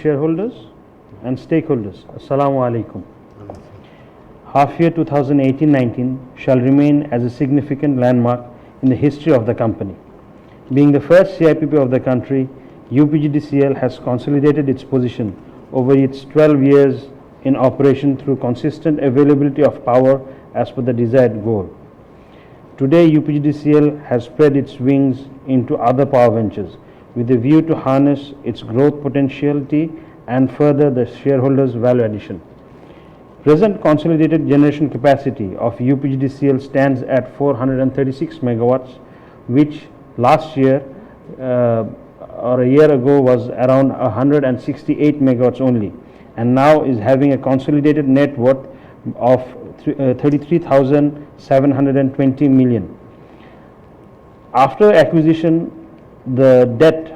Shareholders and stakeholders, Assalamu alaikum. Half year 2018-19 shall remain as a significant landmark in the history of the company. Being the first CIPP of the country, UPGDCL has consolidated its position over its 12 years in operation through consistent availability of power as per the desired goal. Today, UPGDCL has spread its wings into other power ventures with a view to harness its growth potentiality and further the shareholders' value addition. Present consolidated generation capacity of UPGDCL stands at 436 megawatts, which last year or a year ago was around 168 megawatts only, and now is having a consolidated net worth of 33,720 million. After acquisition, the debt,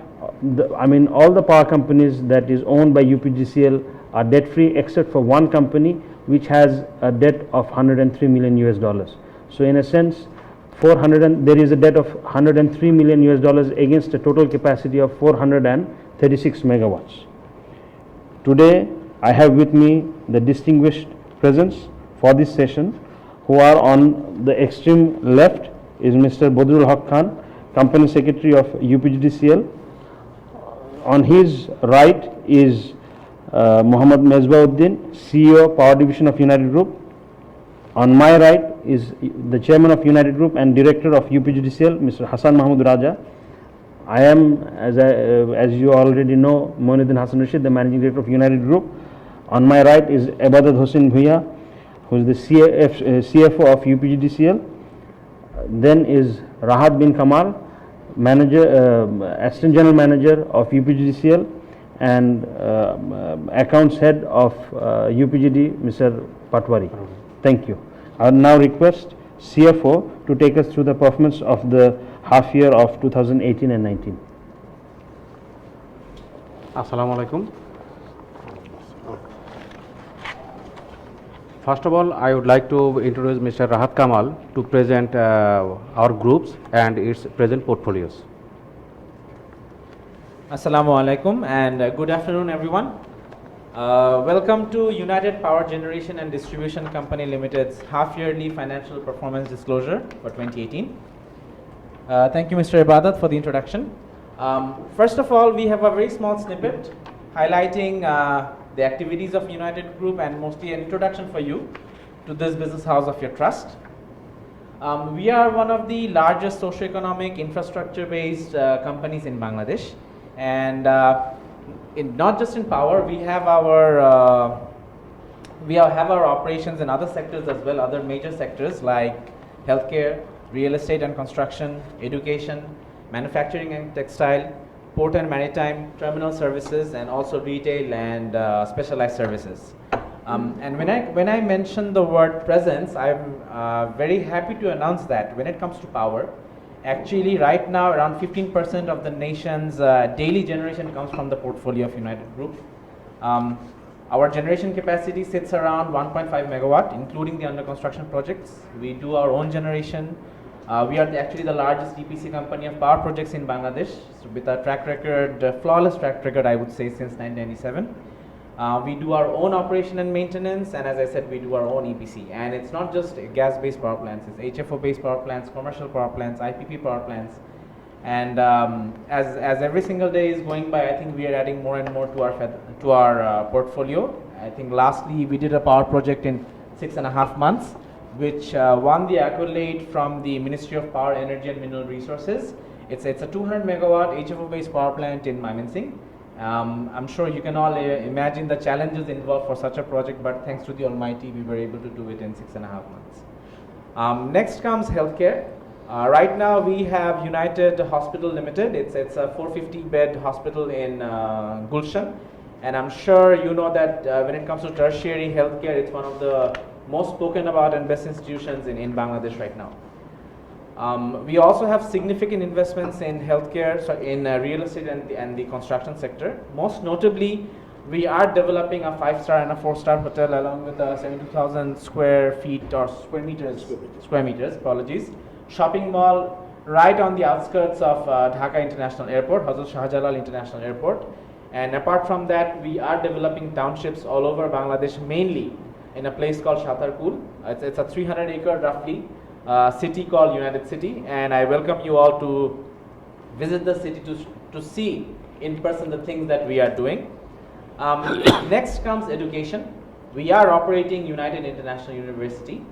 all the power companies that is owned by UPGDCL are debt free except for one company which has a debt of $103 million US. So in a sense, there is a debt of $103 million US against a total capacity of 436 megawatts. Today, I have with me the distinguished presence for this session, who are on the extreme left is Mr. Badrul Haq Khan, Company Secretary of UPGDCL. On his right is Muhammad Mesbauddin, CEO, Power Division of United Group. On my right is the Chairman of United Group and Director of UPGDCL, Mr. Hassan Mahmood Raja. I am, as you already know, Moinuddin Hassan Rashid, the Managing Director of United Group. On my right is Ebadat Hossein Bhuiya, who is the CFO of UPGDCL. Then is Rahat bin Kamal, Assistant General Manager of UPGDCL and Accounts Head of UPGD, Mr. Patwari. Thank you. I will now request CFO to take us through the performance of the half year of 2018 and 19. Assalamu alaikum. First of all, I would like to introduce Mr. Rahat Kamal to present our groups and its present portfolios. Assalamu alaikum and good afternoon everyone. Welcome to United Power Generation and Distribution Company Limited's half-yearly financial performance disclosure for 2018. Thank you, Mr. Ibadat, for the introduction. First of all, we have a very small snippet highlighting the activities of United Group and mostly an introduction for you to this business house of your trust. We are one of the largest socio-economic infrastructure-based companies in Bangladesh, and not just in power, we have our operations in other sectors as well, other major sectors like healthcare, real estate and construction, education, manufacturing and textile, port and maritime, terminal services, and also retail and specialized services. And when I mention the word presence, I'm very happy to announce that when it comes to power, actually right now around 15% of the nation's daily generation comes from the portfolio of United Group. Our generation capacity sits around 1.5 megawatt, including the under construction projects. We do our own generation. We are actually the largest EPC company of power projects in Bangladesh, so with a track record, flawless track record, I would say, since 1997. We do our own operation and maintenance, and as I said, we do our own EPC. And it's not just gas-based power plants, it's HFO-based power plants, commercial power plants, IPP power plants. And as every single day is going by, I think we are adding more and more to our portfolio. I think lastly, we did a power project in 6.5 months, which won the accolade from the Ministry of Power, Energy and Mineral Resources. It's a 200 megawatt HFO-based power plant in Mymensingh. I'm sure you can all imagine the challenges involved for such a project, but thanks to the Almighty, we were able to do it in 6.5 months. Next comes healthcare. Right now we have United Hospital Limited. It's a 450-bed hospital in Gulshan, and I'm sure you know that when it comes to tertiary healthcare, it's one of the most spoken about and best institutions in Bangladesh right now. We also have significant investments in healthcare, so in real estate and the construction sector. Most notably, we are developing a 5-star and a 4-star hotel along with 72,000 square meters, apologies, shopping mall right on the outskirts of Dhaka International Airport, Hazrat Shah Jalal International Airport. And apart from that, we are developing townships all over Bangladesh, mainly in a place called Shatarkul. It's a 300-acre roughly city called United City, and I welcome you all to visit the city to see in person the things that we are doing. Next comes education. We are operating United International University.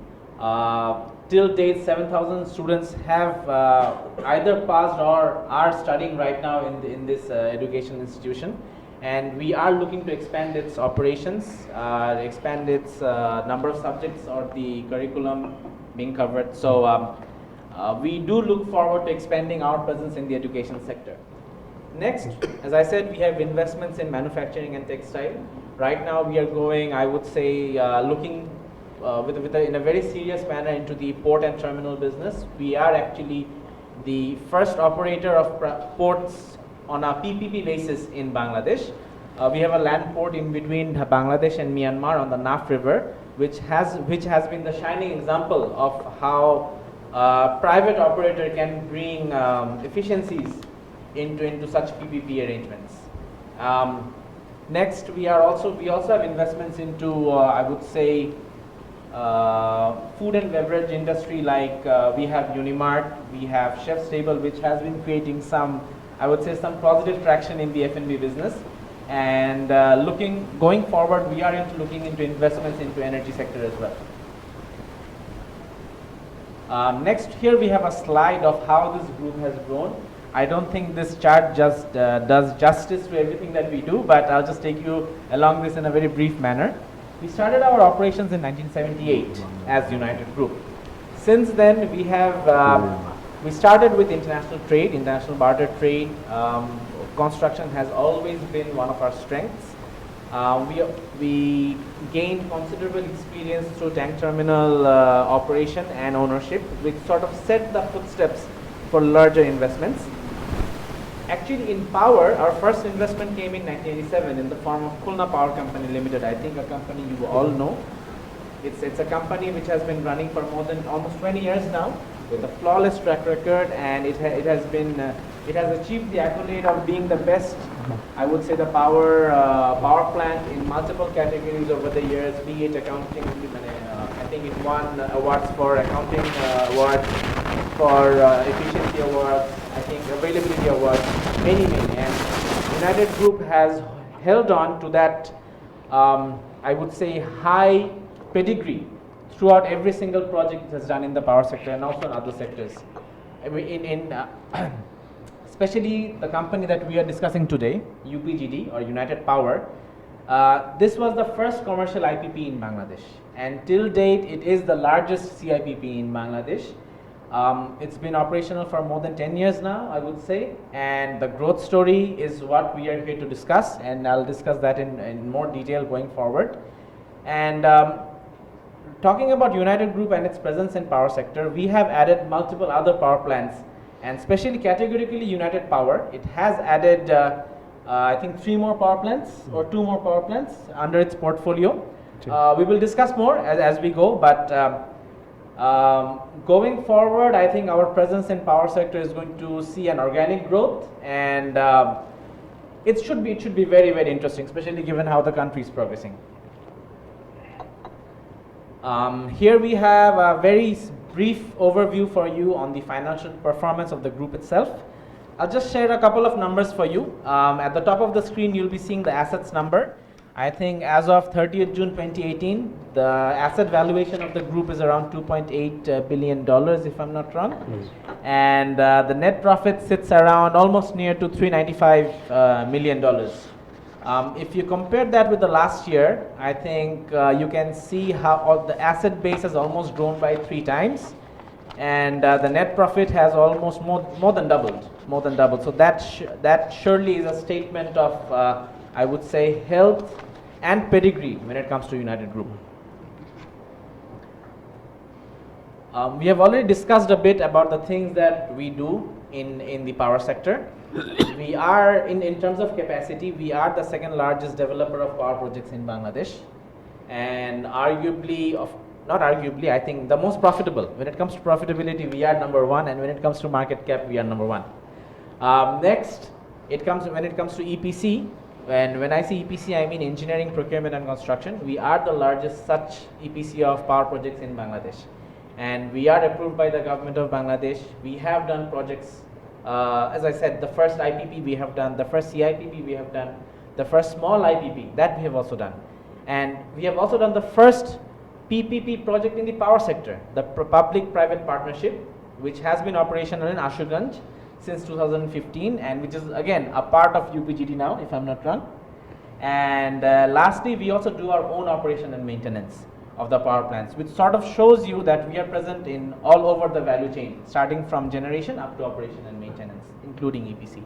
Till date, 7,000 students have either passed or are studying right now in this education institution, and we are looking to expand its operations, expand its number of subjects or the curriculum being covered. So we do look forward to expanding our presence in the education sector. Next, as I said, we have investments in manufacturing and textile. Right now we are going, I would say, looking in a very serious manner into the port and terminal business. We are actually the first operator of ports on a PPP basis in Bangladesh. We have a land port in between Bangladesh and Myanmar on the Naf River, which has been the shining example of how a private operator can bring efficiencies into such PPP arrangements. Next, we also have investments into I would say food and beverage industry, like we have Unimart, we have Chef's Table, which has been creating some, I would say, some positive traction in the F&B business. And going forward, we are looking into investments into energy sector as well. Next, here we have a slide of how this group has grown. I don't think this chart just does justice to everything that we do, but I'll just take you along this in a very brief manner. We started our operations in 1978 as United Group. Since then, we started with international trade, international barter trade. Construction has always been one of our strengths. We gained considerable experience through tank terminal operation and ownership, which sort of set the footsteps for larger investments. Actually, in power, our first investment came in 1987 in the form of Khulna Power Company Limited. I think a company you all know. It's a company which has been running for more than almost 20 years now, with a flawless track record, and it has achieved the accolade of being the best, I would say, the power plant in multiple categories over the years, be it accounting. I think it won awards for accounting, awards for efficiency awards, I think availability awards, many. And United Group has held on to that, I would say, high pedigree throughout every single project it has done in the power sector and also in other sectors. Especially the company that we are discussing today, UPGD or United Power, this was the first commercial IPP in Bangladesh, and till date it is the largest CIPP in Bangladesh. It's been operational for more than 10 years now, I would say, and the growth story is what we are here to discuss, and I'll discuss that in more detail going forward. And talking about United Group and its presence in power sector, we have added multiple other power plants, and especially categorically United Power, it has added I think 3 more power plants or 2 more power plants under its portfolio. We will discuss more as we go, but going forward, I think our presence in power sector is going to see an organic growth, and it should be very, very interesting, especially given how the country is progressing. Here we have a very brief overview for you on the financial performance of the group itself. I'll just share a couple of numbers for you. At the top of the screen, you'll be seeing the assets number. I think as of 30th June 2018, the asset valuation of the group is around $2.8 billion, if I'm not wrong. And the net profit sits around almost near to $395 million. If you compare that with the last year, I think you can see how the asset base has almost grown by 3 times, and the net profit has almost more than doubled. So that surely is a statement of I would say health and pedigree when it comes to United Group. We have already discussed a bit about the things that we do in the power sector. We are, in terms of capacity, we are the second largest developer of power projects in Bangladesh, and not arguably, I think the most profitable. When it comes to profitability, we are number 1, and when it comes to market cap, we are number 1. Next, when it comes to EPC, When I say EPC, I mean engineering, procurement and construction. We are the largest such EPC of power projects in Bangladesh. And we are approved by the government of Bangladesh. We have done projects, as I said, the first IPP we have done, the first CIPP we have done, the first small IPP, that we have also done. And we have also done the first PPP project in the power sector, the public-private partnership, which has been operational in Ashuganj since 2015 and which is again a part of UPGD now, if I'm not wrong. And lastly, we also do our own operation and maintenance of the power plants, which sort of shows you that we are present in all over the value chain, starting from generation up to operation and maintenance, including EPC.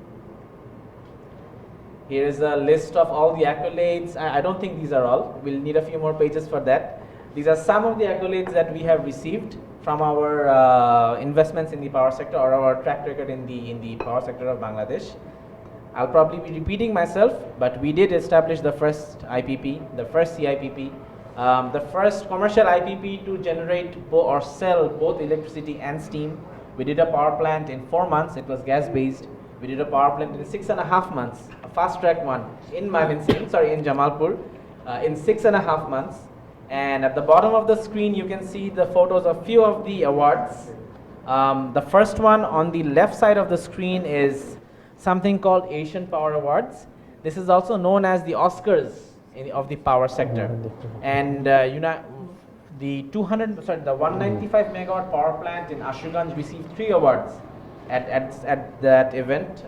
Here is a list of all the accolades. I don't think these are all. We'll need a few more pages for that. These are some of the accolades that we have received from our investments in the power sector or our track record in the power sector of Bangladesh. I'll probably be repeating myself, but we did establish the first IPP, the first CIPP, the first commercial IPP to generate or sell both electricity and steam. We did a power plant in 4 months. It was gas based. We did a power plant in 6.5 months, a fast track one in Jamalpur, in 6.5 months. And at the bottom of the screen, you can see the photos of few of the awards. The first one on the left side of the screen is something called Asian Power Awards. This is also known as the Oscars of the power sector. And the 195 megawatt power plant in Ashuganj received 3 awards at that event.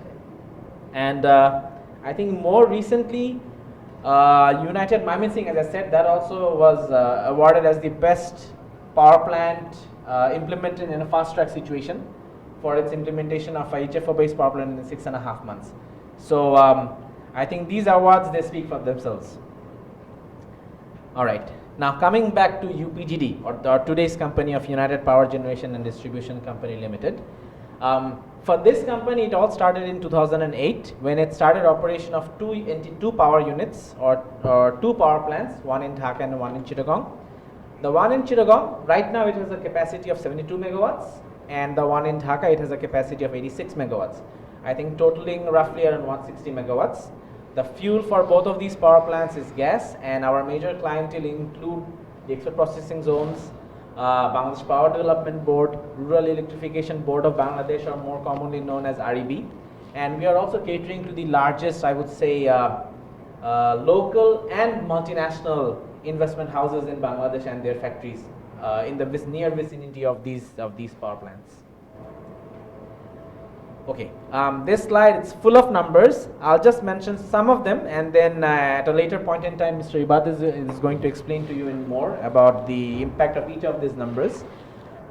And I think more recently, United Mymensingh, as I said, that also was awarded as the best power plant implemented in a fast track situation for its implementation of a HFO based power plant in 6.5 months. So I think these awards, they speak for themselves. All right, now coming back to UPGD, or today's company of United Power Generation and Distribution Company Limited. For this company, it all started in 2008 when it started operation of two power units or 2 power plants, one in Dhaka and one in Chittagong. The one in Chittagong, right now it has a capacity of 72 megawatts, and the one in Dhaka, it has a capacity of 86 megawatts. I think totaling roughly around 160 megawatts. The fuel for both of these power plants is gas, and our major clientele include the export processing zones, Bangladesh Power Development Board, Rural Electrification Board of Bangladesh, or more commonly known as REB. And we are also catering to the largest, I would say, local and multinational investment houses in Bangladesh and their factories in the near vicinity of these power plants. Okay, this slide is full of numbers. I'll just mention some of them, and then at a later point in time, Mr. Ibad is going to explain to you in more about the impact of each of these numbers.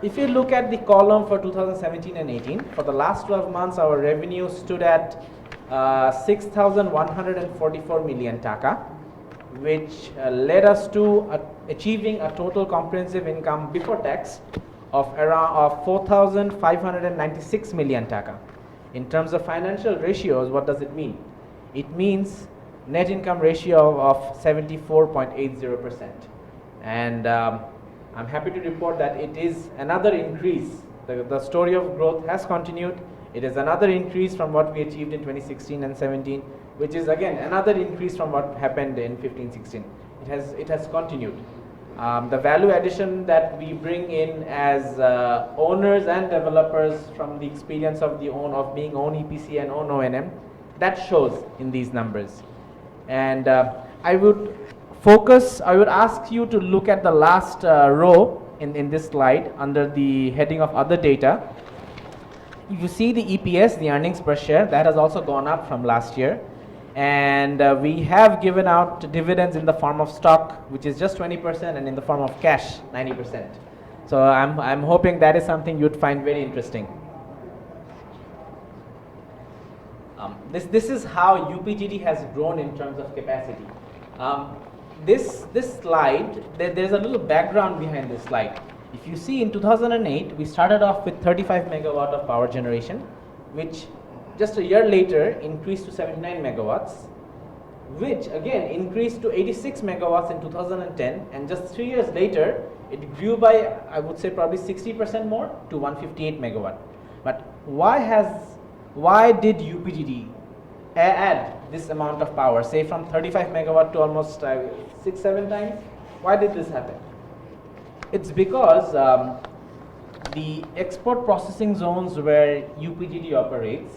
If you look at the column for 2017 and 18, for the last 12 months, our revenue stood at 6,144 million taka, which led us to achieving a total comprehensive income before tax of around 4,596 million taka. In terms of financial ratios, what does it mean? It means net income ratio of 74.80%. And I'm happy to report that it is another increase. The story of growth has continued. It is another increase from what we achieved in 2016 and 17, which is again another increase from what happened in 15-16. It has continued. The value addition that we bring in as owners and developers from the experience of being own EPC and own O&M, that shows in these numbers. And I would ask you to look at the last row in this slide under the heading of other data. You see the EPS, the earnings per share, that has also gone up from last year. And we have given out dividends in the form of stock, which is just 20%, and in the form of cash, 90%. So I'm hoping that is something you'd find very interesting. This is how UPGD has grown in terms of capacity. This slide, there's a little background behind this slide. If you see, in 2008, we started off with 35 megawatt of power generation, which just a year later increased to 79 megawatts, which again increased to 86 megawatts in 2010, and just 3 years later it grew by, I would say, probably 60% more to 158 megawatt. But why did UPGD add this amount of power, say from 35 megawatt to almost 6-7 times. Why did this happen? It's because the export processing zones where UPGD operates,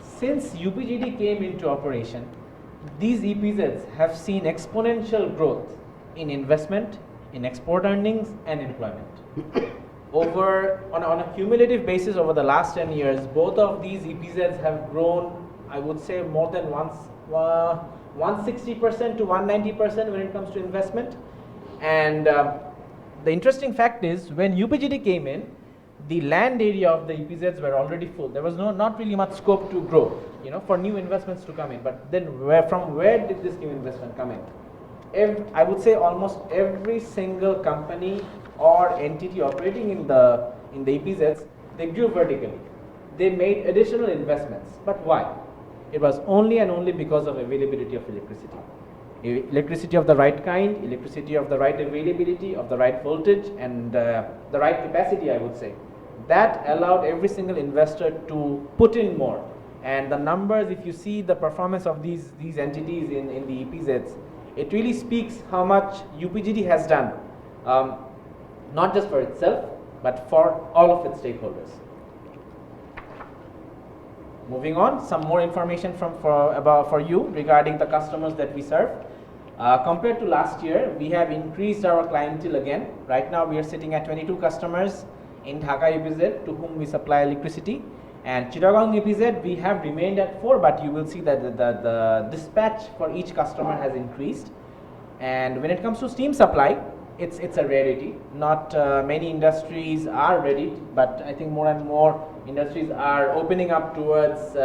since UPGD came into operation, these EPZs have seen exponential growth in investment, in export earnings, and employment. On a cumulative basis over the last 10 years, both of these EPZs have grown, I would say, more than 160% to 190% when it comes to investment. And the interesting fact is, when UPGD came in, the land area of the EPZs were already full. There was not really much scope to grow, for new investments to come in. But then from where did this new investment come in? I would say almost every single company or entity operating in the EPZs, they grew vertically. They made additional investments. But why? It was only and only because of availability of electricity. Electricity of the right kind, electricity of the right availability, of the right voltage, and the right capacity, I would say. That allowed every single investor to put in more. And the numbers, if you see the performance of these entities in the EPZs, it really speaks how much UPGD has done, not just for itself, but for all of its stakeholders. Moving on, some more information for you regarding the customers that we serve. Compared to last year, we have increased our clientele again. Right now, we are sitting at 22 customers in Dhaka EPZ to whom we supply electricity. And Chittagong EPZ, we have remained at 4, but you will see that the dispatch for each customer has increased. And when it comes to steam supply, it's a rarity. Not many industries are ready, but I think more and more industries are opening up towards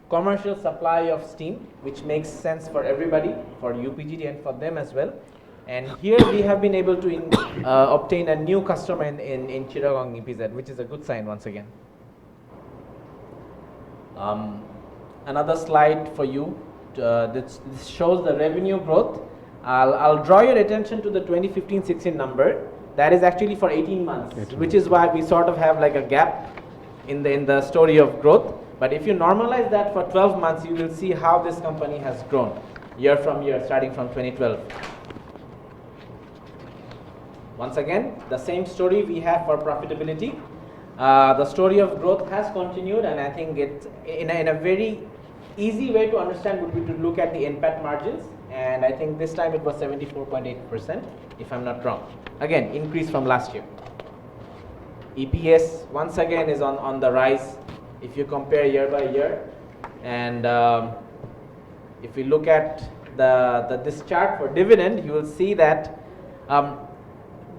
commercial supply of steam, which makes sense for everybody, for UPGD and for them as well. And here we have been able to obtain a new customer in Chittagong EPZ, which is a good sign once again. Another slide for you. This shows the revenue growth. I'll draw your attention to the 2015-16 number. That is actually for 18 months, which is why we sort of have like a gap in the story of growth. But if you normalize that for 12 months, you will see how this company has grown year from year, starting from 2012. Once again, the same story we have for profitability. The story of growth has continued, and I think it in a very easy way to understand would be to look at the NPAT margins, and I think this time it was 74.8%, if I'm not wrong. Again, increase from last year. EPS once again is on the rise if you compare year by year, and if we look at this chart for dividend, you will see that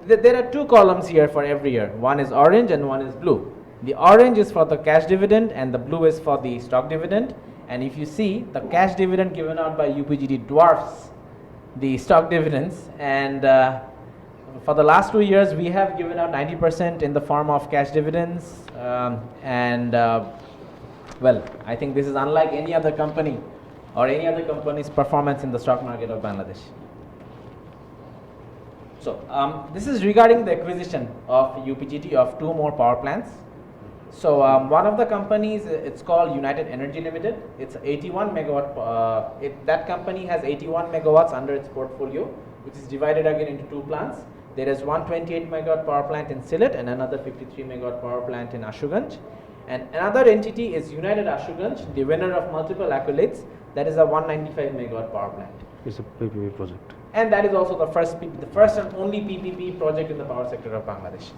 there are 2 columns here for every year. One is orange and one is blue. The orange is for the cash dividend and the blue is for the stock dividend. And if you see, the cash dividend given out by UPGD dwarfs the stock dividends. And for the last 2 years, we have given out 90% in the form of cash dividends. Well, I think this is unlike any other company or any other company's performance in the stock market of Bangladesh. So this is regarding the acquisition of UPGD of 2 more power plants. So one of the companies, it's called United Energy Limited. It's 81 megawatt. That company has 81 megawatts under its portfolio, which is divided again into 2 plants. There is one 28 megawatt power plant in Sylhet and another 53 megawatt power plant in Ashuganj. And another entity is United Ashuganj, the winner of multiple accolades. That is a 195 megawatt power plant. It's a PPP project. And that is also the first and only PPP project in the power sector of Bangladesh.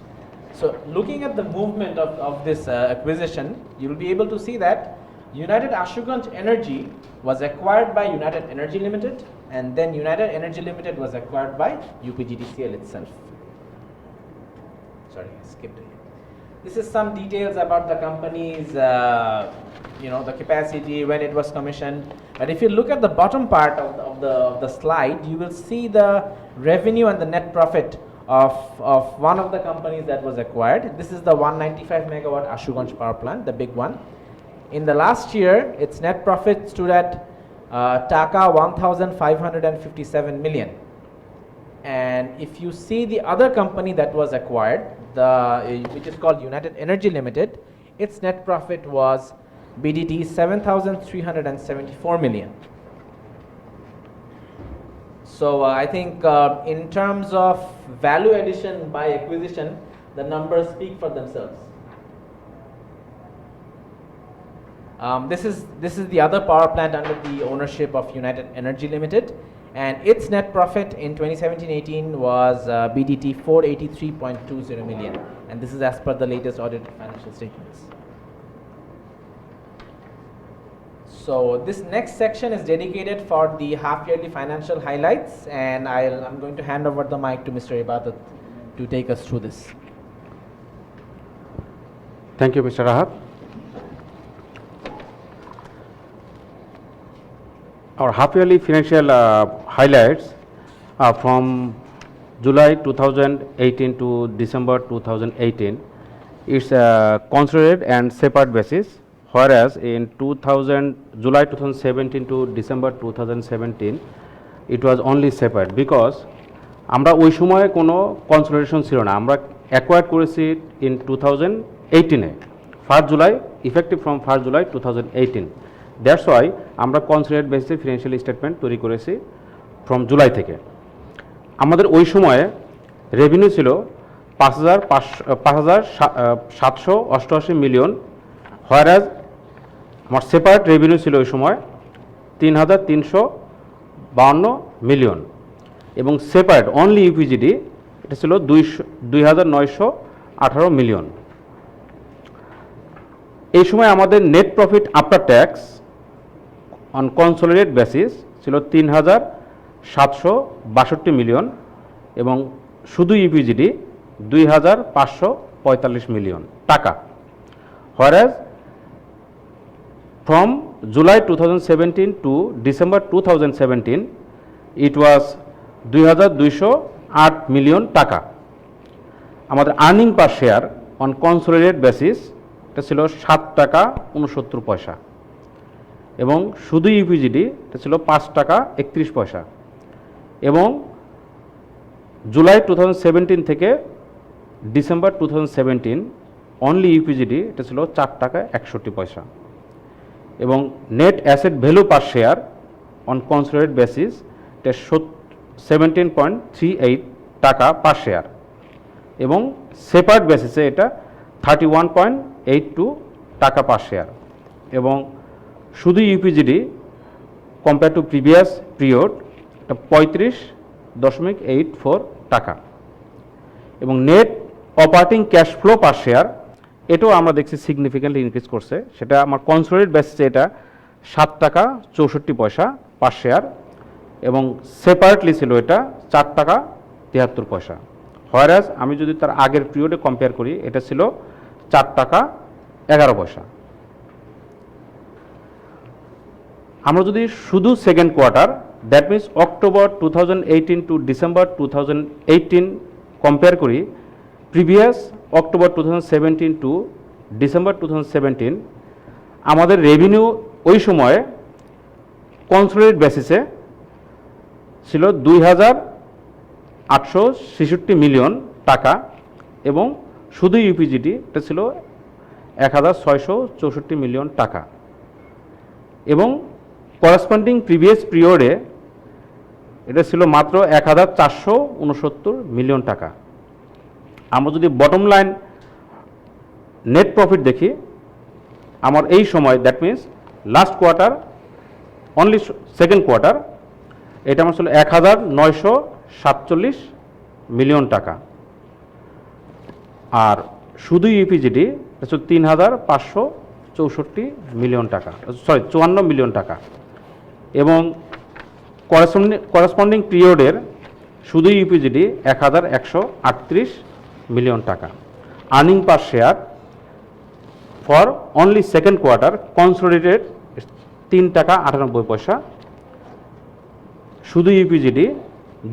So looking at the movement of this acquisition, you will be able to see that United Ashuganj Energy was acquired by United Energy Limited, and then United Energy Limited was acquired by UPGDCL itself. Sorry, I skipped it. This is some details about the company's, the capacity, when it was commissioned. But if you look at the bottom part of the slide, you will see the revenue and the net profit of one of the companies that was acquired. This is the 195 megawatt Ashuganj power plant, the big one. In the last year, its net profit stood at Taka 1,557 million. And if you see the other company that was acquired, which is called United Energy Limited, its net profit was BDT 7,374 million. So I think in terms of value addition by acquisition, the numbers speak for themselves. This is the other power plant under the ownership of United Energy Limited, and its net profit in 2017-18 was BDT 483.20 million, and this is as per the latest audited financial statements. So this next section is dedicated for the half-yearly financial highlights, and I'm going to hand over the mic to Mr. Ibadat to take us through this. Thank you, Mr. Rahat. Our half-yearly financial highlights are from July 2018 to December 2018. It's a consolidated and separate basis, whereas in July 2017 to December 2017 it was only separate, because আমরা ওই সময়ে কোনো consolidation ছিল না, আমরা acquired করেছি in 2018-এ, 1 July, effective from 1 July 2018। That's why আমরা কনসলিডেট বেসিসে ফিনান্সিয়াল স্টেটমেন্ট তৈরি করেছি ফ্রম জুলাই থেকে। আমাদের ওই সময়ে রেভিনিউ ছিল 5,788 মিলিয়ন, হোয়ারাজ আমার সেপারেট রেভিনিউ ছিল ওই সময় 3,352 মিলিয়ন, এবং সেপারেট অনলি ইউপিজিডি এটা ছিল 2,918 মিলিয়ন। এই সময় আমাদের net profit after tax on consolidate basis ছিল 3,762 মিলিয়ন, এবং শুধু ইউপিজিডি 2,545 মিলিয়ন টাকা। হোয়ারাজ from July 2017 to December 2017 it was 2,208 million টাকা। আমাদের earning per share on consolidate basis এটা ছিল 7 টাকা 69 পয়সা, এবং শুধু ইউপিজিডি এটা ছিল 5 টাকা 31 পয়সা, এবং জুলাই 2017 থেকে ডিসেম্বর 2017 অনলি ইউপিজিডি এটা ছিল 4 টাকা 61 পয়সা, এবং net asset value per share on consolidate basis এটা 17.38 টাকা পার শেয়ার, এবং সেপারেট বেসিসে এটা 31.82 টাকা পার শেয়ার, এবং শুধু ইউপিজিডি কম্পেয়ার টু প্রিভিয়াস পিরিয়ড এটা 35.84 টাকা, এবং নেট অপারেটিং ক্যাশ ফ্লো পার শেয়ার এটাও আমরা দেখছি সিগনিফিক্যান্টলি ইনক্রিজ করছে। সেটা আমার কনসলিডেট বেসিসে এটা 7 টাকা 64 পয়সা পার শেয়ার, এবং সেপারেটলি ছিল এটা 4 টাকা 73 পয়সা। হোয়ারাজ আমি যদি তার আগের পিরিয়ডে কম্পেয়ার করি এটা ছিল 4 টাকা 11 পয়সা। আমরা যদি শুধু second quarter, that means October 2018 to December 2018 compare করি প্রিভিয়াস অক্টোবর 2017 টু ডিসেম্বর 2017, আমাদের রেভিনিউ ওই সময়ে কনসলিডেট বেসিসে ছিল 2,866 মিলিয়ন টাকা, এবং শুধু ইউপিজিডি এটা ছিল 1,664 মিলিয়ন টাকা, এবং করেসপন্ডিং প্রিভিয়াস পিরিয়ডে এটা ছিল মাত্র 1,469 মিলিয়ন টাকা। আমরা যদি বটম লাইন নেট প্রফিট দেখি, আমার এই সময় that means last quarter only second quarter এটা আমার ছিল 1,947 মিলিয়ন টাকা, আর শুধু ইউপিজিডি এটা ছিল 3,564 মিলিয়ন টাকা, 54 মিলিয়ন টাকা, এবং করেসপন্ডিং পিরিয়ডের শুধু ইউপিজিডি 1,138 মিলিয়ন টাকা। Earning per share for only second quarter consolidated 3 টাকা 98 পয়সা, শুধু ইউপিজিডি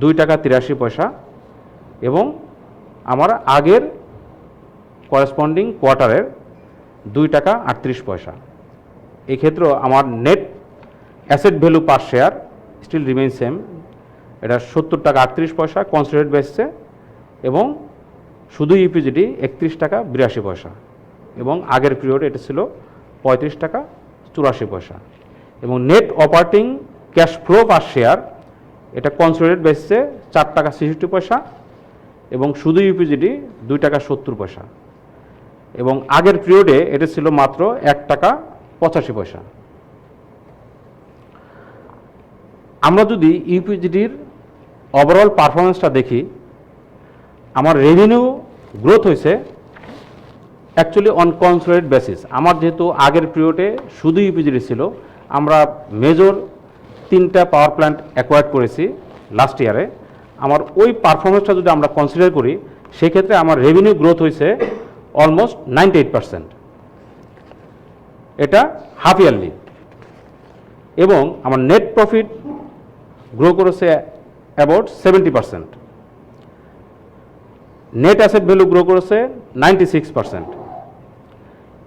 2 টাকা 83 পয়সা, এবং আমার আগের করেসপন্ডিং কোয়ার্টারের 2 টাকা 38 পয়সা। এক্ষেত্রেও আমার net asset value per share still remain same, এটা 70 টাকা 38 পয়সা কনসলিডেট বেসিসে, এবং শুধু ইউপিজিডি 31 টাকা 82 পয়সা, এবং আগের পিরিয়ডে এটা ছিল 35 টাকা 84 পয়সা, এবং নেট অপারেটিং ক্যাশ ফ্লো পার শেয়ার এটা কনসোলিডেটেড বেসিসে 4 টাকা 66 পয়সা, এবং শুধু ইউপিজিডি 2 টাকা 70 পয়সা, এবং আগের পিরিয়ডে এটা ছিল মাত্র 1 টাকা 85 পয়সা। আমরা যদি ইউপিজিডির ওভারঅল পারফরমেন্সটা দেখি, আমার রেভিনিউ গ্রোথ হয়েছে অ্যাকচুয়ালি অন কনসোলিডেটেড বেসিস। আমার যেহেতু আগের পিরিয়ডে শুধু ইউপিজিডি ছিল, আমরা মেজর 3টা পাওয়ার প্ল্যান্ট অ্যাকোয়ার্ড করেছি লাস্ট ইয়ারে, আমার ওই পারফরমেন্সটা যদি আমরা কনসিডার করি, সেক্ষেত্রে আমার রেভিনিউ গ্রোথ হয়েছে অলমোস্ট 98%, এটা হাফ ইয়ারলি, এবং আমার নেট প্রফিট গ্রো করেছে about 70%, net asset value grow করেছে 96%,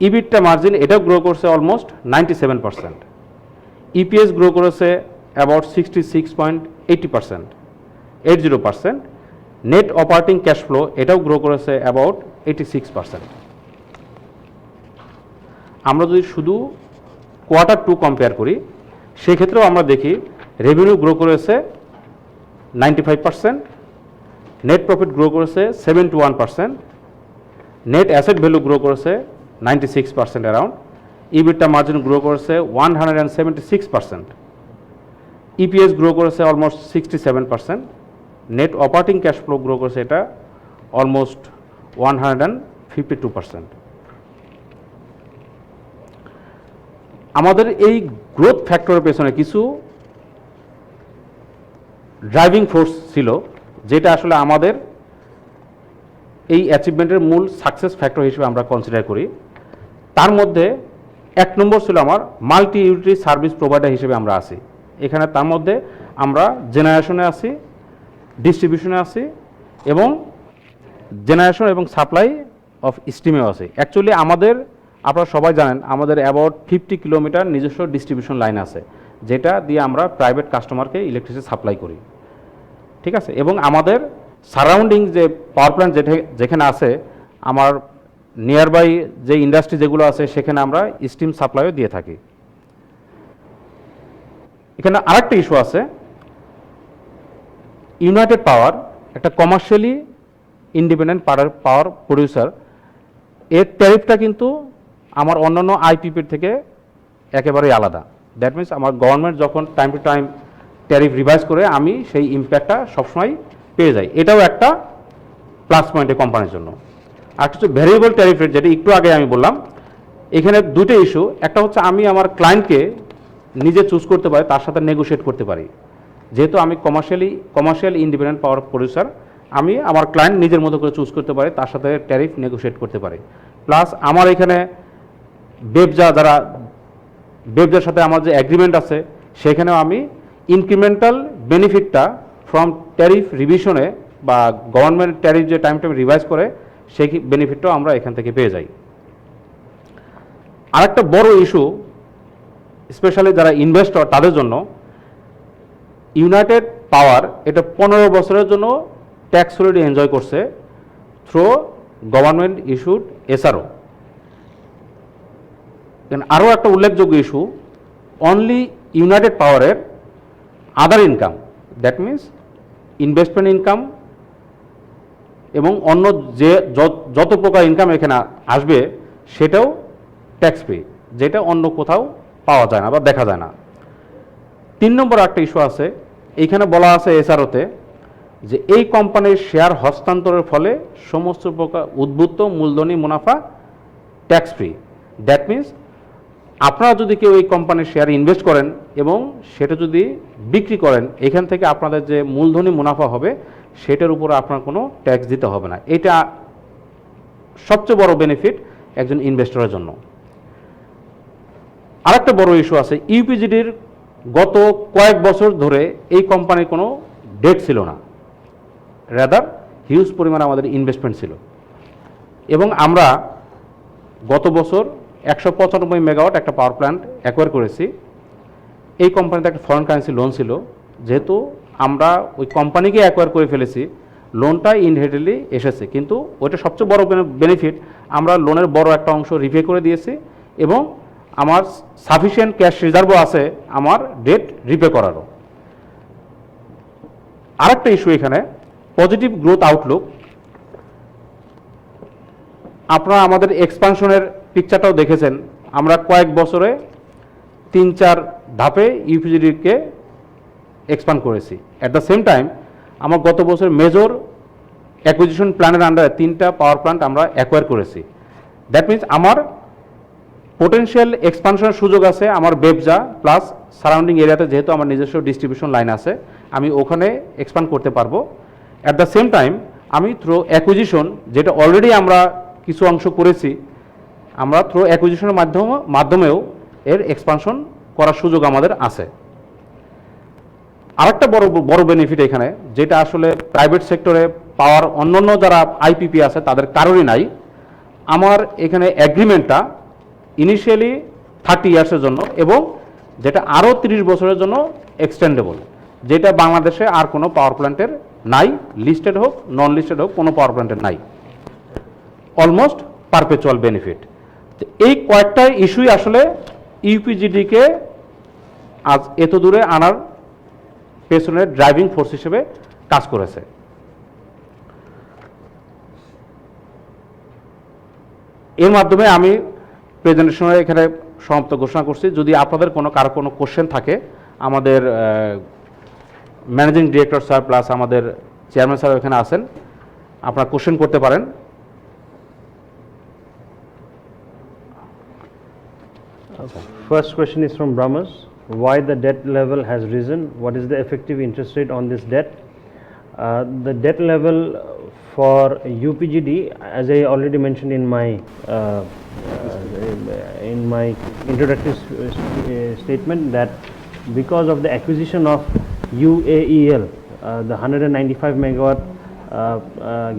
ইবিটটা মার্জিন এটাও গ্রো করছে অলমোস্ট 97%, ইপিএস গ্রো করেছে about 66.80%, net operating cash flow এটাও গ্রো করেছে অ্যাবাউট 86%। আমরা যদি শুধু Q2 কম্পেয়ার করি, সেক্ষেত্রেও আমরা দেখি রেভিনিউ গ্রো করেছে 95%, নেট প্রফিট গ্রো করেছে 71%, নেট অ্যাসেট ভ্যালু গ্রো করেছে 96% অ্যারাউন্ড, ইবিটটা মার্জিন গ্রো করেছে 176%, ইপিএস গ্রো করেছে almost 67%, net operating cash flow grow করেছে এটা অলমোস্ট 152%। আমাদের এই গ্রোথ ফ্যাক্টরের পেছনে কিছু ড্রাইভিং ফোর্স ছিল, যেটা আসলে আমাদের এই অ্যাচিভমেন্টের মূল সাকসেস ফ্যাক্টর হিসেবে আমরা কনসিডার করি। তার মধ্যে 1 নম্বর ছিল আমার মাল্টি ইউটিলিটি সার্ভিস প্রোভাইডার হিসেবে আমরা আছি। এখানে তার মধ্যে আমরা জেনারেশনে আছি, ডিস্ট্রিবিউশনে আছি, এবং জেনারেশন এবং সাপ্লাই অফ স্টিমেও আছে। অ্যাকচুয়ালি আমাদের, আপনারা সবাই জানেন, আমাদের অ্যাবাউট 50 কিলোমিটার নিজস্ব ডিস্ট্রিবিউশন লাইন আছে, যেটা দিয়ে আমরা প্রাইভেট কাস্টমারকে ইলেকট্রিসিটি সাপ্লাই করি, ঠিক আছে। এবং আমাদের সারাউন্ডিং যে পাওয়ার প্ল্যান্ট যেখানে আছে, আমার নিয়ারবাই যে ইন্ডাস্ট্রি যেগুলো আছে, সেখানে আমরা স্টিম সাপ্লাইও দিয়ে থাকি। এখানে আরেকটা ইস্যু আছে, ইউনাইটেড পাওয়ার একটা কমার্শিয়ালি ইন্ডিপেন্ডেন্ট পাওয়ার প্রডিউসার, এর ট্যারিফটা কিন্তু আমার অন্যান্য আইপিপির থেকে একেবারেই আলাদা। দ্যাট মিনস আমার গভর্নমেন্ট যখন time to time tariff revise করে, আমি সেই ইম্প্যাক্টটা সবসময় পেয়ে যাই। এটাও একটা প্লাস পয়েন্ট এই কোম্পানির জন্য। আর কিছু ভ্যারিয়েবল ট্যারিফ রেট, যেটা একটু আগে আমি বললাম, এখানে দুটো ইস্যু। একটা হচ্ছে আমি আমার ক্লায়েন্টকে নিজে চুজ করতে পারি, তার সাথে নেগোশিয়েট করতে পারি। যেহেতু আমি কমার্শিয়াল ইন্ডিপেন্ডেন্ট পাওয়ার প্রডিউসার, আমি আমার ক্লায়েন্ট নিজের মতো করে চুজ করতে পারি, তার সাথে ট্যারিফ নেগোশিয়েট করতে পারি। প্লাস আমার এখানে বেবজার সাথে আমার যে অ্যাগ্রিমেন্ট আছে, সেখানেও আমি ইনক্রিমেন্টাল বেনিফিটটা ফ্রম ট্যারিফ রিভিশনে বা গভর্নমেন্ট ট্যারিফ যে টাইম রিভাইজ করে, সেই বেনিফিটটাও আমরা এখান থেকে পেয়ে যাই। আরেকটা বড় ইস্যু, স্পেশালি যারা ইনভেস্টর তাদের জন্য, ইউনাইটেড পাওয়ার এটা 15 বছরের জন্য ট্যাক্স হলিডে এনজয় করছে থ্রু গভর্নমেন্ট ইস্যুড এসআরও। আরও একটা উল্লেখযোগ্য ইস্যু, অনলি ইউনাইটেড পাওয়ারের আদার income, that means investment income এবং অন্য যে যত প্রকার ইনকাম এখানে আসবে, সেটাও ট্যাক্স ফ্রি, যেটা অন্য কোথাও পাওয়া যায় না বা দেখা যায় না। 3 নম্বর একটা ইস্যু আছে, এইখানে বলা আছে এসআরওতে যে এই কোম্পানির শেয়ার হস্তান্তরের ফলে সমস্ত প্রকার উদ্বুদ্ধ মূলধনী মুনাফা ট্যাক্স ফ্রি। দ্যাট মিনস আপনারা যদি কেউ এই কোম্পানির শেয়ার ইনভেস্ট করেন এবং সেটা যদি বিক্রি করেন, এখান থেকে আপনাদের যে মূলধনী মুনাফা হবে, সেটার উপর আপনার কোনো ট্যাক্স দিতে হবে না। এটা সবচেয়ে বড় বেনিফিট একজন ইনভেস্টরের জন্য। আরেকটা বড় ইস্যু আছে, ইউপিজিডির গত কয়েক বছর ধরে এই কোম্পানির কোনো ডেট ছিল না, রাদার হিউজ পরিমাণে আমাদের ইনভেস্টমেন্ট ছিল। এবং আমরা গত বছর 195 মেগাওয়াট একটা পাওয়ার প্ল্যান্ট অ্যাকোয়ার করেছি। এই কোম্পানিতে একটা ফরেন কারেন্সি লোন ছিল, যেহেতু আমরা ওই কোম্পানিকে অ্যাকোয়ার করে ফেলেছি, লোনটা ইনহেরিটেডলি এসেছে, কিন্তু ওইটা সবচেয়ে বড় বেনিফিট, আমরা লোনের বড় একটা অংশ রিপে করে দিয়েছি এবং আমার সাফিসিয়েন্ট ক্যাশ রিজার্ভও আছে আমার ডেট রিপে করারও। আরেকটা ইস্যু এখানে পজিটিভ গ্রোথ আউটলুক। আপনারা আমাদের এক্সপানশনের পিকচারটাও দেখেছেন, আমরা কয়েক বছরে 3-4 ধাপে ইউপিজিডিকে এক্সপান্ড করেছি। অ্যাট দ্য সেম টাইম আমার গত বছর মেজর অ্যাকুইজিশন প্ল্যানের আন্ডারে 3টা পাওয়ার প্ল্যান্ট আমরা অ্যাকোয়ার করেছি। দ্যাট মিনস আমার পোটেনশিয়াল এক্সপানশনের সুযোগ আছে আমার বেবজা প্লাস সারাউন্ডিং এরিয়াতে, যেহেতু আমার নিজস্ব ডিস্ট্রিবিউশন লাইন আছে আমি ওখানে এক্সপান্ড করতে পারবো। অ্যাট দ্য সেম টাইম আমি থ্রু অ্যাকুইজিশন, যেটা অলরেডি আমরা কিছু অংশ করেছি, আমরা থ্রু অ্যাকুইজিশনের মাধ্যমেও এর এক্সপানশন করার সুযোগ আমাদের আছে। আরেকটা বড় বেনিফিট এখানে, যেটা আসলে প্রাইভেট সেক্টরে পাওয়ার অন্যান্য যারা আইপিপি আছে তাদের কারোরই নাই, আমার এখানে অ্যাগ্রিমেন্টটা ইনিশিয়ালি 30 ইয়ার্সের জন্য এবং যেটা আরও 30 বছরের জন্য এক্সটেন্ডেবল, যেটা বাংলাদেশে আর কোনো পাওয়ার প্ল্যান্টের নাই, লিস্টেড হোক নন লিস্টেড হোক কোনো পাওয়ার প্ল্যান্টের নাই। Almost perpetual benefit. এই কয়েকটা ইস্যুই আসলে ইউপিজিডিকে আজ এত দূরে আনার পেছনের ড্রাইভিং ফোর্স হিসেবে কাজ করেছে। এর মাধ্যমে আমি প্রেজেন্টেশনের এখানে সমাপ্ত ঘোষণা করছি। যদি আপনাদের কারো কোনো কোশ্চেন থাকে, আমাদের ম্যানেজিং ডিরেক্টর স্যার প্লাস আমাদের চেয়ারম্যান স্যার এখানে আছেন, আপনারা কোশ্চেন করতে পারেন। First question is from Brahmas. Why the debt level has risen? What is the effective interest rate on this debt? The debt level for UPGD, as I already mentioned in my introductory statement, that because of the acquisition of UAEL, the 195 megawatt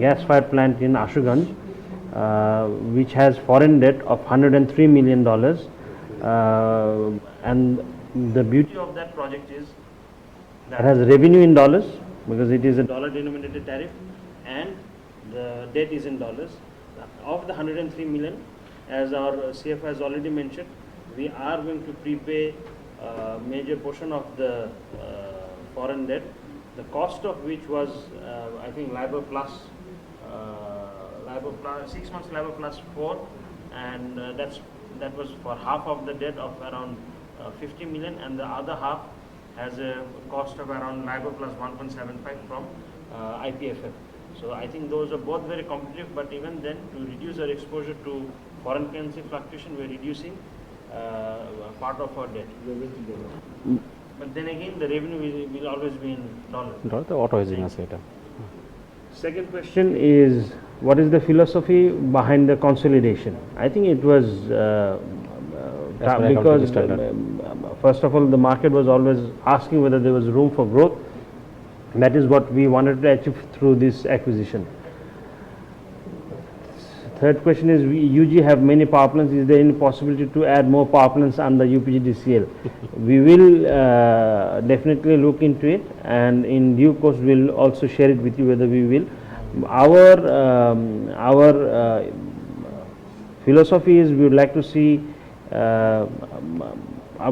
gas-fired plant in Ashuganj, which has foreign debt of $103 million. And the beauty of that project is that has revenue in dollars, because it is a dollar denominated tariff, and the debt is in dollars. Of the 103 million, as our CFO has already mentioned, we are going to prepay a major portion of the foreign debt, the cost of which was I think LIBOR plus 6 months LIBOR plus 4, and that was for half of the debt of around 50 million, and the other half has a cost of around LIBOR plus 1.75 from IPFF. So I think those are both very competitive, but even then, to reduce our exposure to foreign currency fluctuation, we are reducing part of our debt. But then again, the revenue will always be in dollars. auto hedging আছে এটা। Second question is, what is the philosophy behind the consolidation? I think it was because first of all, the market was always asking whether there was room for growth. That is what we wanted to achieve through this acquisition. Third question is, UG have many power plants. Is there any possibility to add more power plants under UPGDCL? We will definitely look into it, and in due course we will also share it with you whether we will. Our philosophy is, we would like to see,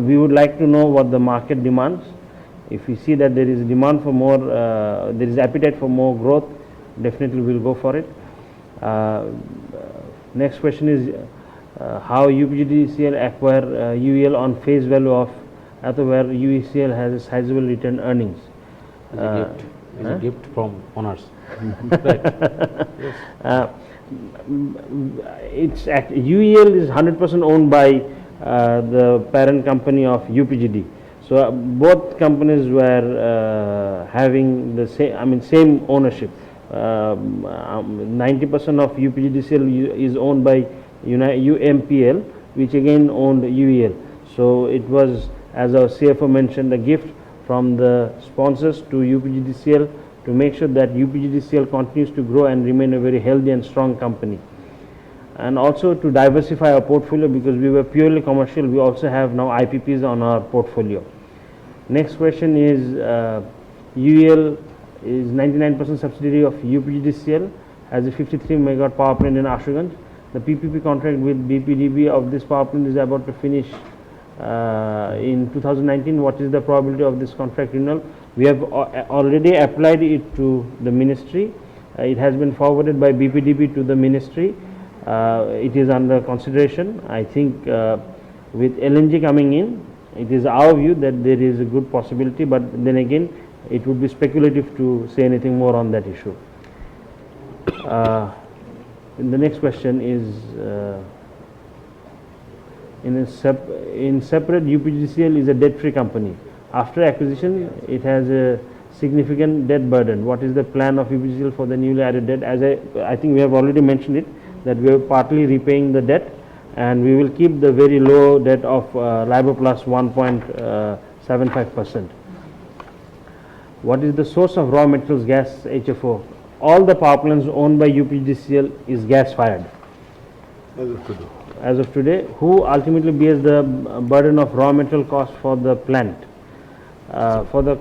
we would like to know what the market demands. If we see that there is demand for more, there is appetite for more growth, definitely we will go for it. Next question is, how UPGDCL acquire UEL on face value of, where UECL has a sizable return earnings. It's a gift from owners. UEL is 100% owned by the parent company of UPGD. So both companies were having the same ownership. 90% of UPGDCL is owned by UMPL, which again owned UEL. So it was, as our CFO mentioned, a gift from the sponsors to UPGDCL to make sure that UPGDCL continues to grow and remain a very healthy and strong company. And also to diversify our portfolio, because we were purely commercial, we also have now IPPs on our portfolio. Next question is, UEL is 99% subsidiary of UPGDCL, has a 53 megawatt power plant in Ashuganj. The PPP contract with BPDB of this power plant is about to finish in 2019. What is the probability of this contract renewal? We have already applied it to the ministry. It has been forwarded by BPDB to the ministry. It is under consideration. I think with LNG coming in, it is our view that there is a good possibility, but then again it would be speculative to say anything more on that issue. The next question is in separate, UPGCL is a debt-free company. After acquisition, it has a significant debt burden. What is the plan of UPGCL for the newly added debt? As I think we have already mentioned it, that we are partly repaying the debt, and we will keep the very low debt of LIBOR plus 1.75%. What is the source of raw materials, gas, HFO? All the power plants owned by UPGCL is gas fired. As of today, who ultimately bears the burden of raw material cost for the plant? For the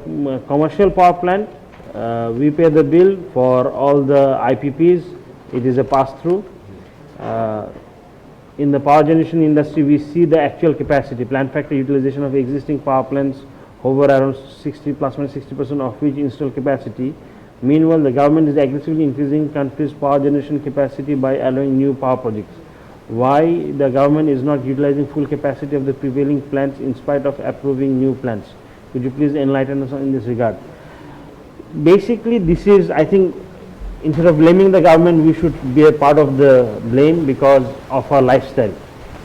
commercial power plant, we pay the bill for all the IPPs. It is a pass-through. In the power generation industry, we see the actual capacity, plant factor utilization of existing power plants hover around 60 plus minus 60% of which installed capacity. Meanwhile, the government is aggressively increasing country's power generation capacity by allowing new power projects. Why the government is not utilizing full capacity of the prevailing plants in spite of approving new plants? Could you please enlighten us in this regard? Basically, this is, I think, instead of blaming the government, we should be a part of the blame because of our lifestyle.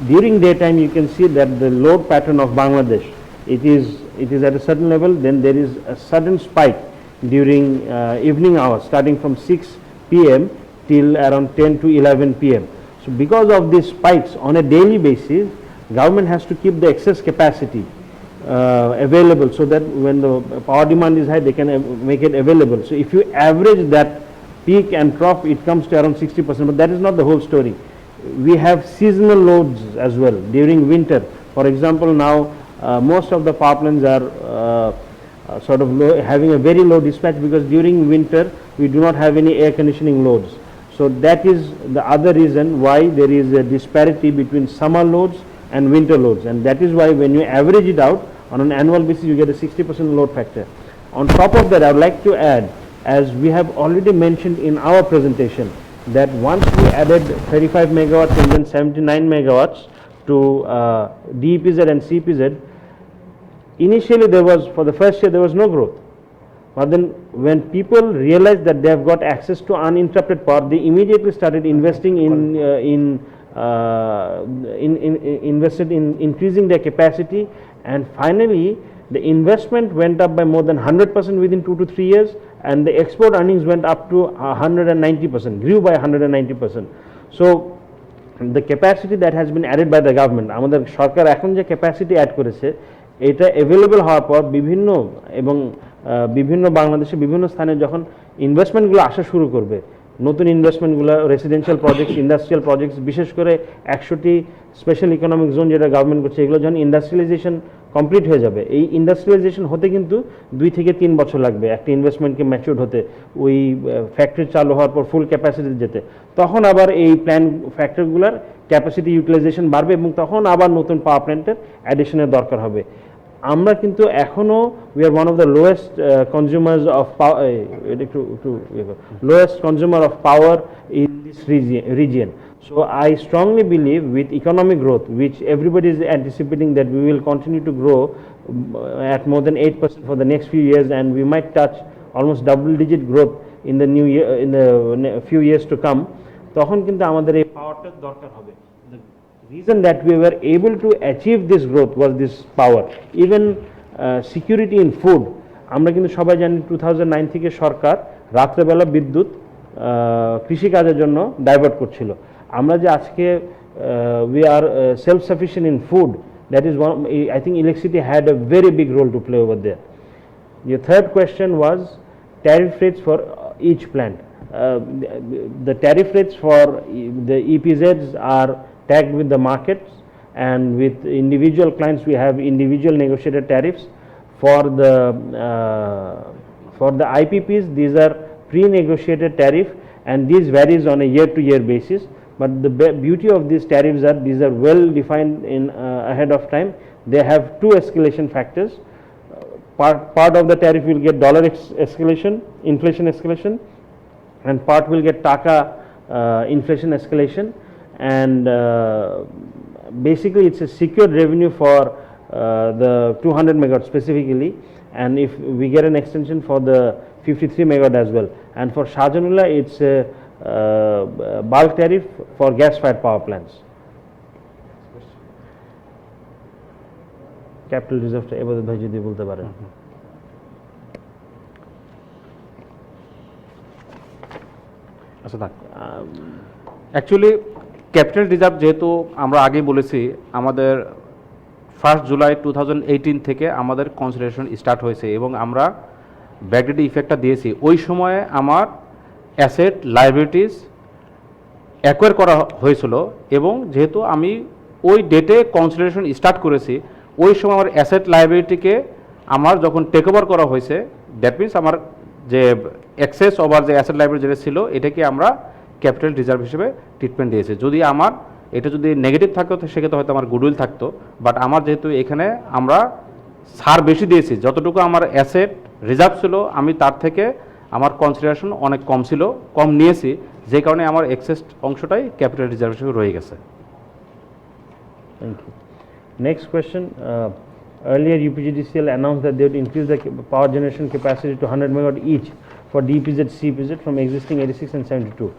During daytime, you can see that the load pattern of Bangladesh, it is at a certain level, then there is a sudden spike during evening hours, starting from 6 p.m. till around 10 to 11 p.m. So because of these spikes on a daily basis, government has to keep the excess capacity available, so that when the power demand is high, they can make it available. So if you average that peak and trough, it comes to around 60%, but that is not the whole story. We have seasonal loads as well during winter. For example, now most of the power plants are sort of having a very low dispatch, because during winter we do not have any air conditioning loads. So that is the other reason why there is a disparity between summer loads and winter loads, and that is why when you average it out on an annual basis, you get a 60% load factor. On top of that, I would like to add, as we have already mentioned in our presentation, that once we added 35 megawatts and then 79 megawatts to DEPZ and CPZ, initially there was, for the first year, there was no growth. But then when people realized that they have got access to uninterrupted power, they immediately started investing invested in increasing their capacity, and finally the investment went up by more than 100% within 2 to 3 years, and the export earnings went up to 190%, grew by 190%. So the capacity that has been added by the government, আমাদের সরকার এখন যে capacity add করেছে, এটা available হওয়ার পর বিভিন্ন বাংলাদেশে বিভিন্ন স্থানে যখন ইনভেস্টমেন্টগুলো আসা শুরু করবে, নতুন ইনভেস্টমেন্টগুলো রেসিডেন্সিয়াল প্রজেক্টস, ইন্ডাস্ট্রিয়াল প্রজেক্টস, বিশেষ করে 100টি স্পেশাল ইকোনমিক জোন যেটা গভর্নমেন্ট করছে, এগুলো যখন ইন্ডাস্ট্রিয়ালাইজেশন কমপ্লিট হয়ে যাবে, এই ইন্ডাস্ট্রিয়ালাইজেশন হতে কিন্তু 2 থেকে 3 বছর লাগবে একটা ইনভেস্টমেন্টকে ম্যাচিউর হতে, ওই ফ্যাক্টরি চালু হওয়ার পর ফুল ক্যাপাসিটি যেতে। তখন আবার এই প্ল্যান ফ্যাক্টরিগুলোর ক্যাপাসিটি ইউটিলাইজেশন বাড়বে এবং তখন আবার নতুন পাওয়ার প্ল্যান্টের অ্যাডিশনের দরকার হবে। আমরা কিন্তু এখনো we are one of the lowest consumers of power, lowest consumer of power in this region. So I strongly believe with economic growth, which everybody is anticipating that we will continue to grow at more than 8% for the next few years, and we might touch almost double-digit growth in the new year, in the few years to come. তখন কিন্তু আমাদের এই পাওয়ারটা দরকার হবে। Reason that we were able to achieve this growth was this power. Even security in food, আমরা কিন্তু সবাই জানি 2009 থেকে সরকার রাত্রেবেলা বিদ্যুৎ কৃষিকাজের জন্য ডাইভার্ট করছিল। আমরা যে আজকে we are self-sufficient in food, that is one, I think electricity had a very big role to play over there. Your third question was tariff rates for each plant. The tariff rates for the EPZs are tagged with the markets, and with individual clients we have individual negotiated tariffs. For the IPPs, these are pre-negotiated tariff, and these varies on a year-to-year basis. But the beauty of these tariffs are these are well defined in ahead of time. They have two escalation factors. Part of the tariff will get dollar escalation, inflation escalation, and part will get taka inflation escalation, and basically it's a secured revenue for the 200 megawatt specifically, and if we get an extension for the 53 megawatt as well. And for Shahjanullah it's a bulk tariff for gas fired power plants. Capital রিজার্ভটা এবার ভাই যদি বলতে পারেন। আচ্ছা থাক, actually capital reserve যেহেতু আমরা আগেই বলেছি আমাদের 1 জুলাই 2018 থেকে আমাদের কনসিডারেশন স্টার্ট হয়েছে এবং আমরা ব্যাকডেট ইফেক্টটা দিয়েছি। ওই সময়ে আমার অ্যাসেট লাইবিলিটিস অ্যাকোয়ার করা হয়েছিল এবং যেহেতু আমি ওই ডেটে কনসিডারেশন স্টার্ট করেছি, ওই সময় আমার অ্যাসেট লাইবিলিটিকে আমার যখন টেক ওভার করা হয়েছে, দ্যাট মিনস আমার যে এক্সেস ওভার যে অ্যাসেট লাইবিলিটি যেটা ছিল এটাকে আমরা ক্যাপিটাল রিজার্ভ হিসেবে ট্রিটমেন্ট দিয়েছি। যদি আমার এটা যদি নেগেটিভ থাকতো সেক্ষেত্রে হয়তো আমার গুডউইল থাকতো, বাট আমার যেহেতু এখানে আমরা ছাড় বেশি দিয়েছি, যতটুকু আমার অ্যাসেট রিজার্ভ ছিল আমি তার থেকে আমার কনসিডারেশন অনেক কম ছিল, কম নিয়েছি, যে কারণে আমার এক্সেস অংশটাই ক্যাপিটাল রিজার্ভ হিসেবে রয়ে গেছে। Thank you. Next question. Earlier UPGDCL announced that they would increase the power generation capacity to 100 megawatt each for DPZ, CPZ from existing 86 and 72.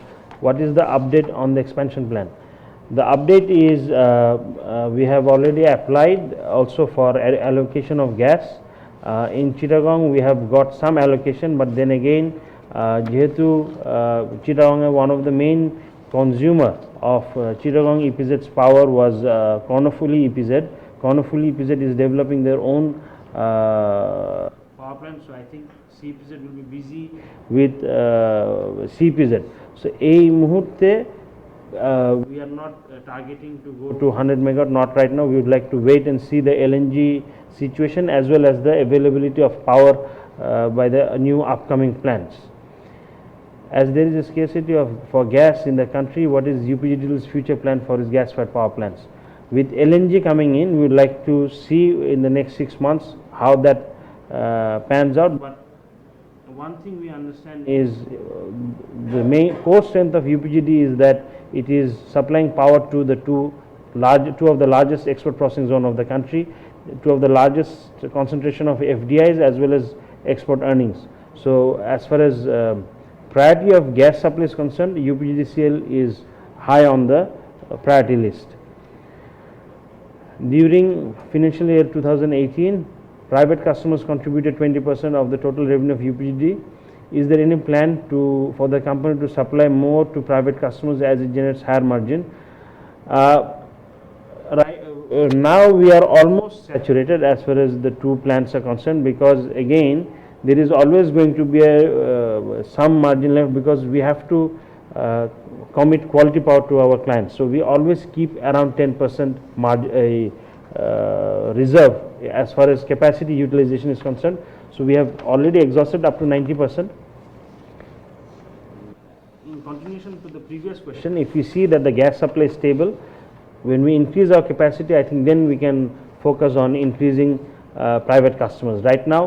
What is the update on the expansion plan? The update is we have already applied also for allocation of gas. In Chittagong we have got some allocation, but then again jehetu Chittagong one of the main consumer of Chittagong EPZ's power was Kornofuli EPZ. Kornofuli EPZ is developing their own power plant, so I think CPZ will be busy with CPZ. So এই মুহূর্তে we are not targeting to go to 100 megawatt, not right now. We would like to wait and see the LNG situation as well as the availability of power by the new upcoming plants. As there is a scarcity for gas in the country, what is UPGD's future plan for its gas-fired power plants? With LNG coming in, we would like to see in the next 6 months how that pans out. But one thing we understand is the main core strength of UPGD is that it is supplying power to the two of the largest export processing zone of the country, two of the largest concentration of FDIs as well as export earnings. So as far as priority of gas supply is concerned, UPGDCL is high on the priority list. During financial year 2018, private customers contributed 20% of the total revenue of UPGD. Is there any plan for the company to supply more to private customers as it generates higher margin? Now we are almost saturated as far as the two plants are concerned, because again there is always going to be some margin left, because we have to commit quality power to our clients. So we always keep around 10% reserve as far as capacity utilization is concerned. So we have already exhausted up to 90%. In continuation to the previous question, if we see that the gas supply is stable, when we increase our capacity, I think then we can focus on increasing private customers. Right now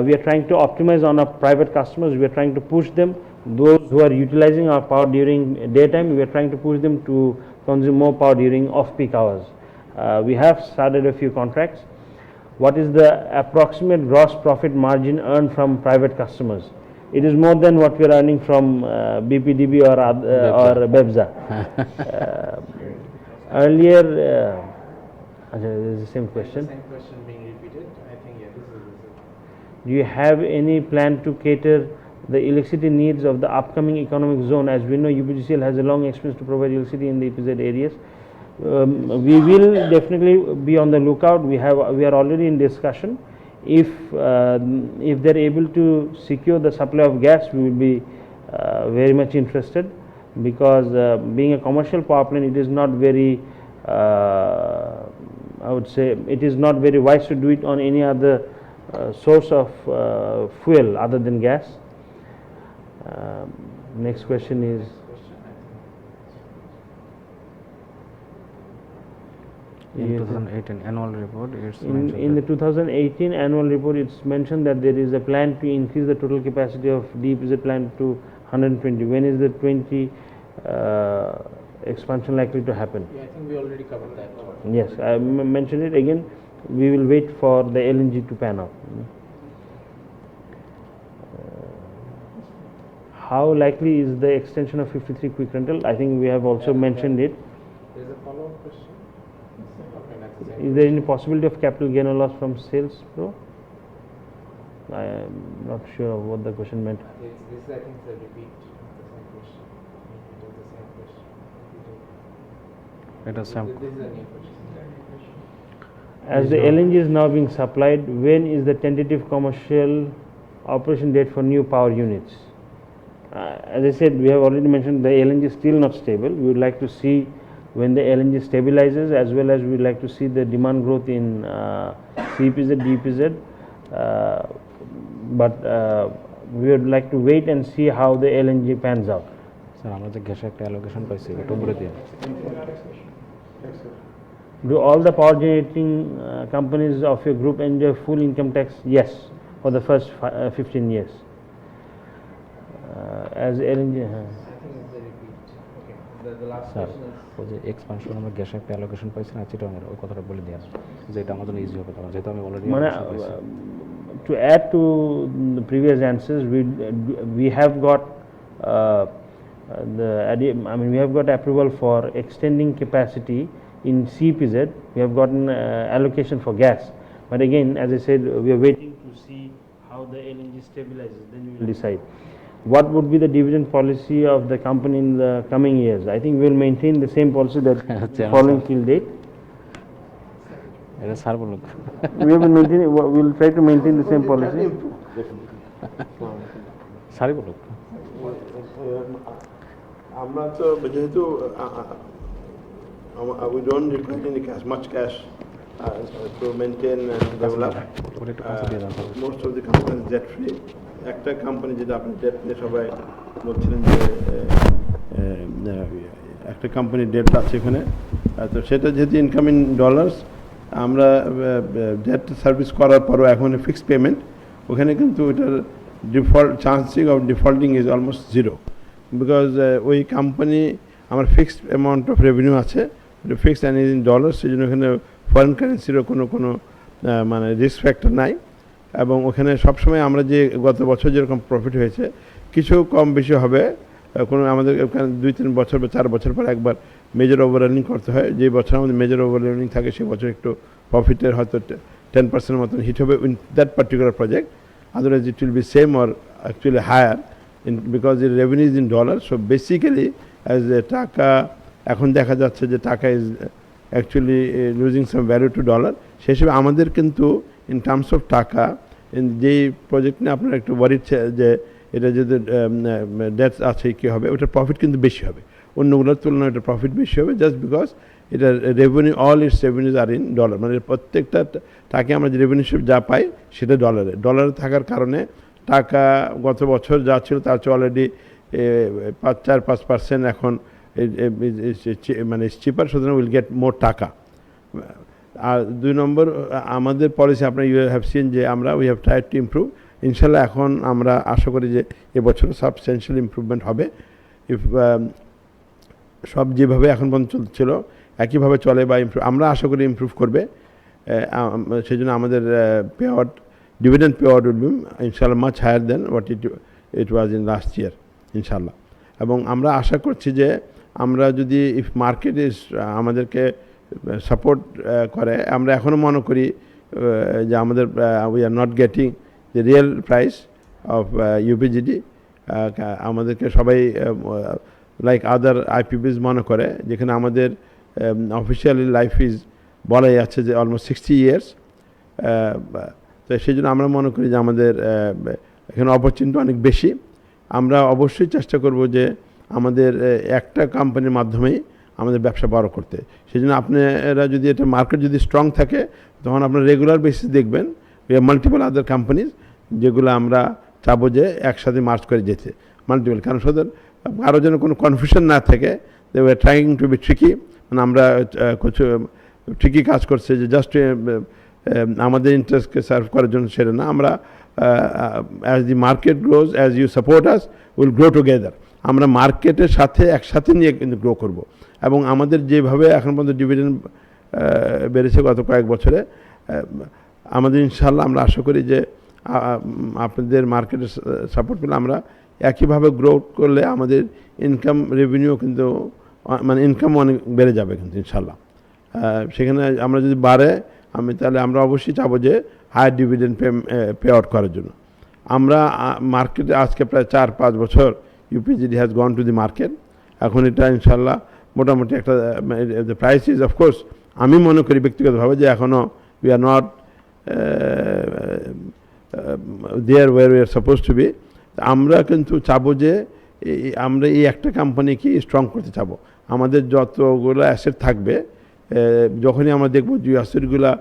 we are trying to optimize on our private customers. We are trying to push them, those who are utilizing our power during daytime, we are trying to push them to consume more power during off-peak hours. We have started a few contracts. What is the approximate gross profit margin earned from private customers? It is more than what we are earning from BPDB or BEPSA. Earlier, there is the same question. Same question being repeated. I think this is. Do you have any plan to cater the electricity needs of the upcoming economic zone? As we know, UPGCL has a long experience to provide electricity in the EPZ areas. We will definitely be on the lookout. We are already in discussion. If they're able to secure the supply of gas, we will be very much interested, because being a commercial power plant, it is not very I would say it is not very wise to do it on any other source of fuel other than gas. Next question is In Yes. 2018 annual report, it's In mentioned the that 2018 annual report, it's mentioned that there is a plan to increase the total capacity of DPZ plant to 120. When is the 20 expansion likely to happen? Yeah, I think we already covered that. Yes, I mentioned it again. We will wait for the LNG to pan out. How likely is the extension of 53 quick rental? I think we have also mentioned it. There's a follow-up question. Okay, that's the same. Is there any possibility of capital gain or loss from sales, bro? I am not sure of what the question meant. This I think is a repeat of the same question. It was the same question. it is some This is a new question. As the LNG is now being supplied, when is the tentative commercial operation date for new power units? As I said, we have already mentioned the LNG is still not stable. We would like to see when the LNG stabilizes, as well as we would like to see the demand growth in CPZ, DPZ. But we would like to wait and see how the LNG pans out. Sir আমরা যে গ্যাসের একটা allocation পাইছি এটা বলে দিন Do all the power generating companies of your group enjoy full income tax? Yes, for the first 15 years. As LNG, I think it's a repeat. Okay. The last sir question is. ওই যে expansion আমরা গ্যাসের একটা allocation পাইছি না চিটাগাংয়ের ওই কথাটা বলে দিন যে এটা আমার জন্য ইজি হবে তখন যেহেতু আমি already Mana, to add to the previous answers, we have got we have got approval for extending capacity in CPZ. We have gotten allocation for gas, but again, as I said, we are waiting to see how the LNG stabilizes. Then we will decide. What would be the dividend policy of the company in the coming years? I think we will maintain the same policy that following till date. এটা sir বলুক We have been maintaining. We will try to maintain the same policy. স্যারই বলুক আমরা তো যেহেতু we don't require any cash, much cash to maintain and develop. ওটা একটু কাছে দিয়ে দেন sir Most of the companies debt free. একটা কোম্পানি যেটা আপনি ডেট নিয়ে সবাই বলছিলেন যে একটা কোম্পানি ডেট আছে এখানে তো সেটা যেহেতু ইনকাম ইন ডলার্স আমরা ডেট সার্ভিস করার পরও এখন ফিক্সড পেমেন্ট ওখানে কিন্তু এটার default chancing of defaulting is almost zero because ওই কোম্পানি আমার ফিক্সড অ্যামাউন্ট অফ রেভিনিউ আছে fixed and is in dollars সেই জন্য ওখানে ফরেন কারেন্সিরও কোনো মানে রিস্ক ফ্যাক্টর নাই এবং ওখানে সবসময় আমরা যে গত বছর যেরকম প্রফিট হয়েছে কিছু কম বেশি হবে কোনো আমাদের ওখানে 2-3 বছর বা 4 বছর পর একবার মেজর ওভার আর্নিং করতে হয় যে বছর আমাদের মেজর ওভার আর্নিং থাকে সেই বছর একটু প্রফিটের হয়তো 10% মতন হিট হবে in that particular project otherwise it will be same or actually higher because it revenue is in dollar so basically as a taka এখন দেখা যাচ্ছে যে taka is actually losing some value to dollar সেই হিসেবে আমাদের কিন্তু ইন টার্মস অফ টাকা যেই প্রজেক্ট নিয়ে আপনারা একটু ওয়ারিড যে এটা যদি ডেট আছে কী হবে ওটার প্রফিট কিন্তু বেশি হবে অন্যগুলোর তুলনায় এটা প্রফিট বেশি হবে জাস্ট বিকজ এটা revenue all its revenues are in dollar মানে প্রত্যেকটা টাকা আমরা যে রেভিনিউ যা পাই সেটা ডলারে থাকার কারণে টাকা গত বছর যা ছিল তার চেয়ে অলরেডি 4-5% এখন মানে চিপার সুতরাং উইল গেট মোর টাকা আর 2 নম্বর আমাদের পলিসি আপনার ইউ হ্যাভ সিন যে আমরা we have tried to improve ইনশাল্লাহ এখন আমরা আশা করি যে এবছর সাবস্টেন্সিয়াল ইমপ্রুভমেন্ট হবে ইফ সব যেভাবে এখন পর্যন্ত চলছিল একইভাবে চলে বা আমরা আশা করি ইমপ্রুভ করবে সেই জন্য আমাদের payout dividend payout will be ইনশাল্লাহ much higher than what it was in last year ইনশাল্লাহ এবং আমরা আশা করছি যে আমরা যদি ইফ মার্কেট ইজ আমাদেরকে সাপোর্ট করে আমরা এখনও মনে করি যে আমাদের we are not getting the real price of UPGD আমাদেরকে সবাই লাইক আদার আইপিবিস মনে করে যেখানে আমাদের অফিসিয়ালি লাইফ ইজ বলাই আছে যে অলমোস্ট 60 ইয়ার্স তো সেই জন্য আমরা মনে করি যে আমাদের এখানে অপরচুনিটি অনেক বেশি আমরা অবশ্যই চেষ্টা করব যে আমাদের একটা কোম্পানির মাধ্যমেই আমাদের ব্যবসা বড় করতে সেই জন্য আপনারা যদি এটা মার্কেট যদি স্ট্রং থাকে তখন আপনারা রেগুলার বেসিস দেখবেন মাল্টিপল আদার কোম্পানিজ যেগুলো আমরা চাবো যে একসাথে মার্চ করে যেতে মাল্টিপল কারণ শুধু আরও যেন কোনো কনফিউশন না থাকে they were trying to be tricky মানে আমরা কিছু ঠিকই কাজ করছে, যে জাস্ট আমাদের ইন্টারেস্টকে সার্ভ করার জন্য সেটা না। আমরা as the market grows, as you support us, will grow together. আমরা মার্কেটের সাথে একসাথে নিয়ে কিন্তু গ্রো করব। এবং আমাদের যেভাবে এখন পর্যন্ত ডিভিডেন্ড বেড়েছে গত কয়েক বছরে, আমাদের ইনশাল্লাহ আমরা আশা করি যে আপনাদের মার্কেটের সাপোর্ট পেলে আমরা একইভাবে গ্রো করলে আমাদের ইনকাম রেভিনিউ কিন্তু মানে ইনকাম অনেক বেড়ে যাবে কিন্তু ইনশাল্লাহ। সেখানে আমরা যদি বাড়ে তাহলে আমরা অবশ্যই চাবো যে হায়ার ডিভিডেন্ড পে আউট করার জন্য। আমরা মার্কেটে আজকে প্রায় 4-5 বছর UPGD has gone to the market. এখন এটা ইনশাল্লাহ মোটামুটি একটা প্রাইস ইজ অফকোর্স, আমি মনে করি ব্যক্তিগতভাবে যে এখনও we are not there where we are suppose to be. আমরা কিন্তু চাবো যে আমরা এই একটা কোম্পানিকে স্ট্রং করতে চাবো। আমাদের যতগুলো অ্যাসেট থাকবে, যখনই আমরা দেখব যে অ্যাসেটগুলো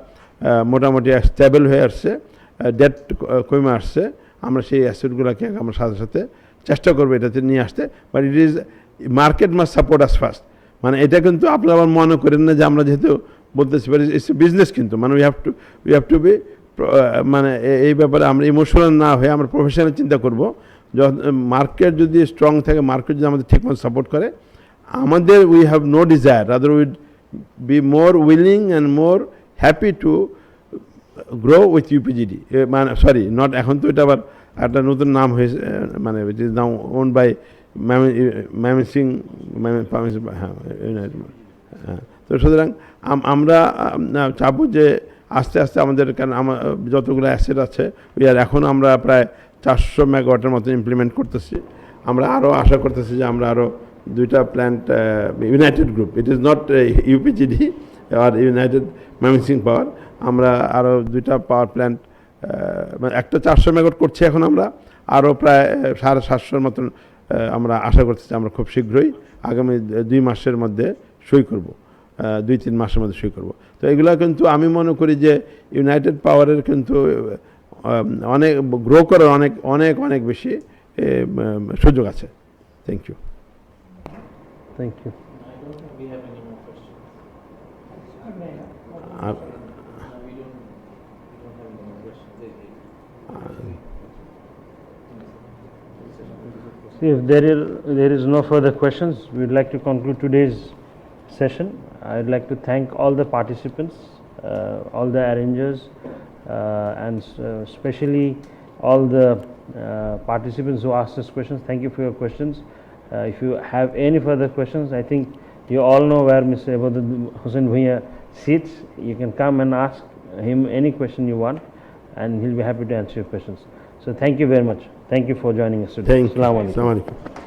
মোটামুটি স্টেবল হয়ে আসছে, ডেট কমে আসছে, আমরা সেই অ্যাসেটগুলোকে আমরা সাথে সাথে চেষ্টা করবো এটাতে নিয়ে আসতে। But it is market must support us first. মানে এটা কিন্তু আপনারা আবার মনে করেন না যে আমরা যেহেতু বলতেছি পারি ইটস এ বিজনেস, কিন্তু মানে উই হ্যাভ টু বি মানে এই ব্যাপারে আমরা ইমোশনাল না হয়ে আমরা প্রফেশনাল চিন্তা করব। মার্কেট যদি স্ট্রং থাকে, মার্কেট যদি আমাদের ঠিকমতো সাপোর্ট করে, আমাদের we have no desire, rather we'd be more willing and more happy to grow with UPGD. মানে সরি, নট, এখন তো এটা আবার একটা নতুন নাম হয়েছে, মানে it is now own by Mymensingh, হ্যাঁ ইউনাইটেড। হ্যাঁ, তো সুতরাং আমরা চাবো যে আস্তে আস্তে আমাদের, কারণ যতগুলো অ্যাসেট আছে এখন আমরা প্রায় 400 মেগাওয়াটের মতো ইমপ্লিমেন্ট করতেছি। আমরা আরও আশা করতেছি যে আমরা আরও 2টা plant, United group, it is not UPGD আর ইউনাইটেড ময়মনসিং পাওয়ার, আমরা আরও 2টা পাওয়ার প্ল্যান্ট, মানে একটা 400 মেগাওয়াট করছি এখন, আমরা আরও প্রায় 750-র মতন আমরা আশা করতেছি আমরা খুব শীঘ্রই আগামী 2 মাসের মধ্যে সই করব, 2-3 মাসের মধ্যে সই করব। তো এগুলো কিন্তু আমি মনে করি যে ইউনাইটেড পাওয়ারের কিন্তু অনেক গ্রো করার অনেক অনেক অনেক বেশি সুযোগ আছে। Thank you. Thank you. I don't think we have any more questions. আর No, we don't have any more questions. See, if there is no further questions, we would like to conclude today's session. I'd like to thank all the participants, all the arrangers, and especially all the participants who asked us questions. Thank you for your questions. If you have any further questions, I think you all know where Mr. Ibadat Hussain Bhuiya sits. You can come and ask him any question you want, and he'll be happy to answer your questions. So thank you very much. Thank you for joining us today. Thank you. Assalamu alaikum. আসসালামু আলাইকুম।